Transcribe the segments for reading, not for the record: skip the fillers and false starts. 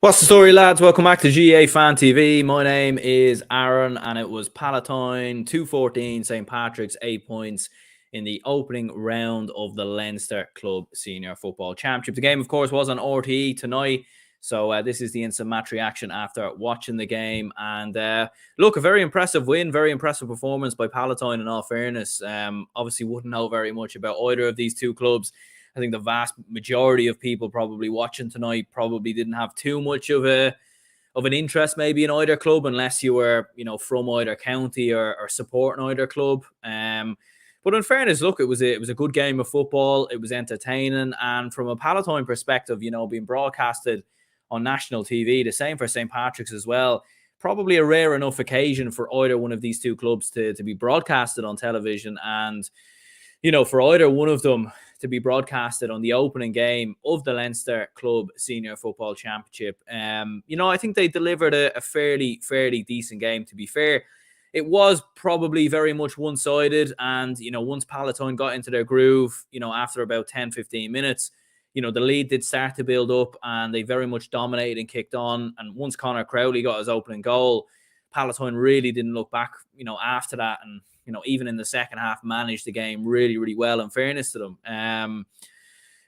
What's the story, lads? Welcome back to GAA Fan TV. My name is Aaron, and it was Palatine 2-14, St. Patrick's 8 points in the opening round of the Leinster Club Senior Football Championship. The game, of course, was on RTE tonight, so this is the instant match reaction after watching the game. And look, a very impressive win, very impressive performance by Palatine in all fairness. Obviously wouldn't know very much about either of these two clubs. I think the vast majority of people probably watching tonight probably didn't have too much of an interest maybe in either club, unless you were, from either county or supporting either club. But in fairness, look, it was a good game of football. It was entertaining, and from a Palatine perspective, being broadcasted on national TV, the same for St. Patrick's as well. Probably a rare enough occasion for either one of these two clubs to be broadcasted on television, and for either one of them to be broadcasted on the opening game of the Leinster Club Senior Football Championship. I think they delivered a fairly decent game, to be fair. It was probably very much one-sided, and, once Palatine got into their groove, after about 10-15 minutes, the lead did start to build up, and they very much dominated and kicked on. And once Conor Crowley got his opening goal, Palatine really didn't look back, after that, and even in the second half, managed the game really, really well, in fairness to them.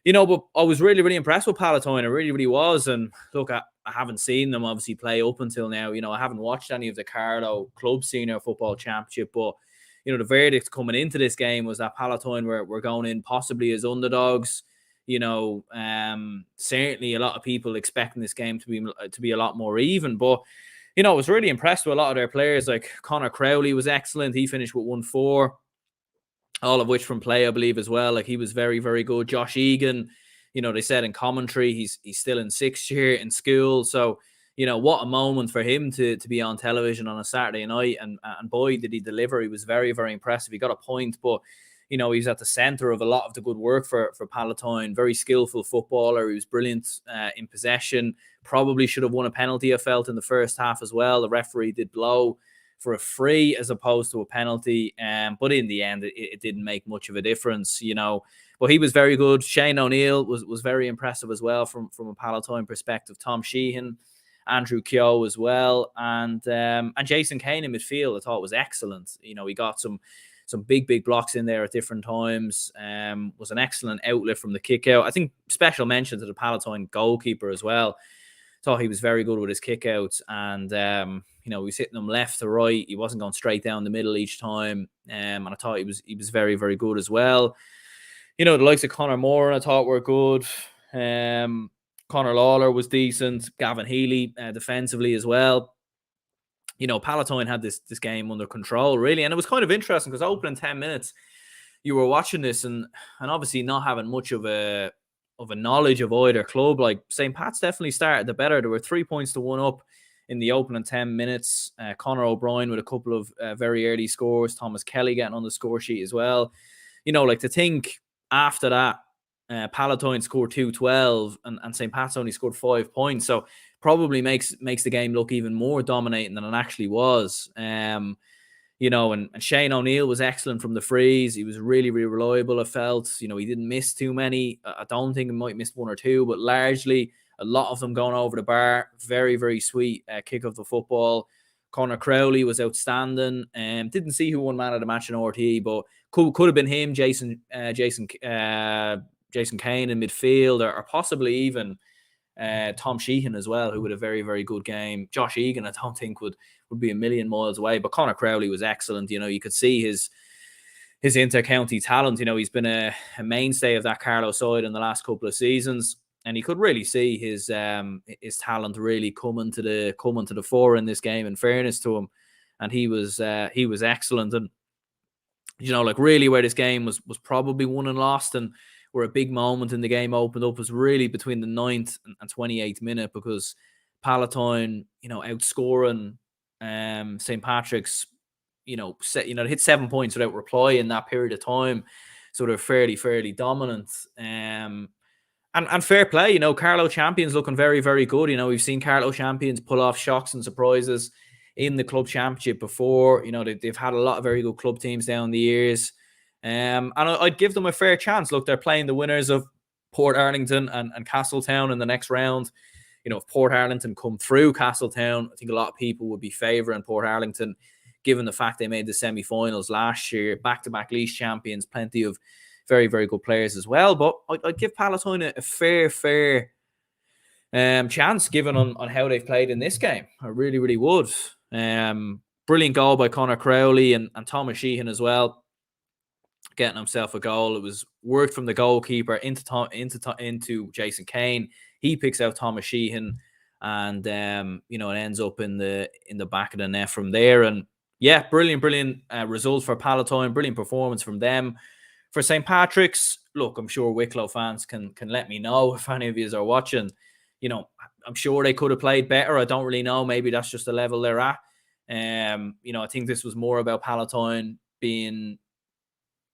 But I was really, really impressed with Palatine. I really, really was. And look, I haven't seen them obviously play up until now. I haven't watched any of the Carlow Club Senior Football Championship, but, the verdict coming into this game was that Palatine were going in possibly as underdogs. Certainly a lot of people expecting this game to be a lot more even, but I was really impressed with a lot of their players. Like Conor Crowley was excellent. He finished with 1-4, all of which from play, I believe, as well. Like, he was very, very good. Josh Egan, they said in commentary, he's still in sixth year in school. So, what a moment for him to be on television on a Saturday night. And boy, did he deliver. He was very, very impressive. He got a point, but he's at the center of a lot of the good work for Palatine. Very skillful footballer. He was brilliant in possession. Probably should have won a penalty, I felt, in the first half as well. The referee did blow for a free as opposed to a penalty. But in the end, it didn't make much of a difference, But he was very good. Shane O'Neill was very impressive as well from a Palatine perspective. Tom Sheehan, Andrew Keogh as well. And Jason Kane in midfield, I thought was excellent. He got some big blocks in there at different times. Was an excellent outlet from the kick out. I think special mention to the Palatine goalkeeper as well. Thought he was very good with his kick outs, and he was hitting them left to right. He wasn't going straight down the middle each time. And I thought he was very, very good as well. The likes of Conor Moore, I thought, were good. Conor Lawler was decent. Gavin Healy defensively as well. Palatine had this game under control, really. And it was kind of interesting because opening 10 minutes, you were watching this and obviously not having much of a knowledge of either club. Like, St. Pat's definitely started the better. There were 3 points to 1 up in the opening 10 minutes. Conor O'Brien with a couple of very early scores. Thomas Kelly getting on the score sheet as well. To think after that, Palatine scored 2-12 and St. Pat's only scored 5 points. So probably makes the game look even more dominating than it actually was. And Shane O'Neill was excellent from the frees. He was really, really reliable, I felt. He didn't miss too many. I don't think he might miss 1 or 2, but largely a lot of them going over the bar. Very, very sweet kick of the football. Conor Crowley was outstanding. Didn't see who won man of the match in RTE, but could have been him, Jason Kane in midfield, or possibly even Tom Sheehan as well, who had a very, very good game. Josh Egan, I don't think would be a million miles away, but Conor Crowley was excellent. You could see his inter-county talent. He's been a mainstay of that Carlow side in the last couple of seasons, and you could really see his talent really coming to the fore in this game, in fairness to him. And he was excellent. And really where this game was probably won and lost, and where a big moment in the game opened up, was really between the 9th and 28th minute, because Palatine, outscoring St. Patrick's, they hit 7 points without reply in that period of time. So they're fairly dominant. And fair play, Carlow champions looking very, very good. We've seen Carlow champions pull off shocks and surprises in the club championship before. They've had a lot of very good club teams down the years. And I'd give them a fair chance. Look, they're playing the winners of Port Arlington and Castletown in the next round. if Portarlington come through Castletown, I think a lot of people would be favouring Portarlington, given the fact they made the semi-finals last year, back-to-back league champions, plenty of very, very good players as well. But I'd give Palatine a fair chance, given on how they've played in this game. I really, really would. Brilliant goal by Conor Crowley and Thomas Sheehan as well, getting himself a goal. It was worked from the goalkeeper into Jason Kane. He picks out Thomas Sheehan, and it ends up in the back of the net from there. And yeah, brilliant results for Palatine. Brilliant performance from them. For St. Patrick's, look, I'm sure Wicklow fans can let me know if any of you are watching. I'm sure they could have played better. I don't really know. Maybe that's just the level they're at. I think this was more about Palatine being,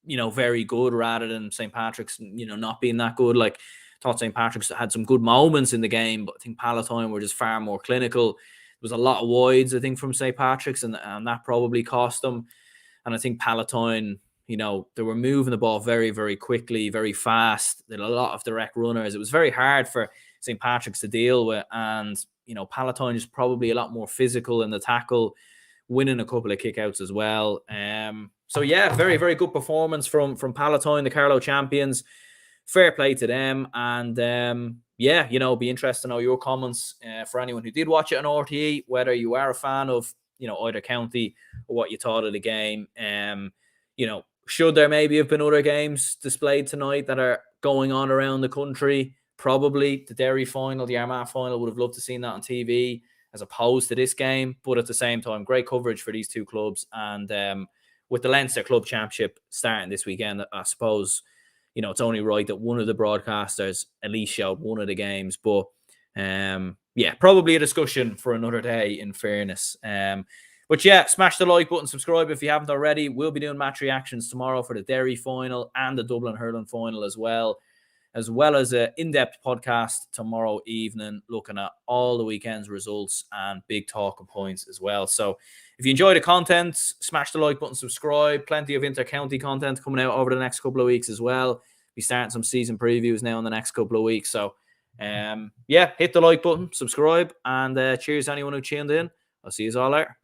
very good rather than St. Patrick's, not being that good. Like, I thought St. Patrick's had some good moments in the game, but I think Palatine were just far more clinical. There was a lot of wides, I think, from St. Patrick's, and that probably cost them. And I think Palatine, they were moving the ball very, very quickly, very fast. They had a lot of direct runners. It was very hard for St. Patrick's to deal with. And, Palatine is probably a lot more physical in the tackle, winning a couple of kickouts as well. So, yeah, very, very good performance from Palatine, the Carlow champions. Fair play to them. And, be interested to know your comments for anyone who did watch it on RTE, whether you are a fan of, either county or what you thought of the game. Should there maybe have been other games displayed tonight that are going on around the country? Probably. The Derry final, the Armagh final, would have loved to seen that on TV as opposed to this game. But at the same time, great coverage for these two clubs. And with the Leinster Club Championship starting this weekend, I suppose, it's only right that one of the broadcasters at least showed one of the games. But probably a discussion for another day, in fairness. But yeah, smash the like button, subscribe if you haven't already. We'll be doing match reactions tomorrow for the Derry final and the Dublin hurling final as well as an in-depth podcast tomorrow evening, looking at all the weekend's results and big talking points as well. So if you enjoy the content, smash the like button, subscribe. Plenty of inter-county content coming out over the next couple of weeks as well. We're starting some season previews now in the next couple of weeks. So hit the like button, subscribe, and cheers to anyone who tuned in. I'll see you all later.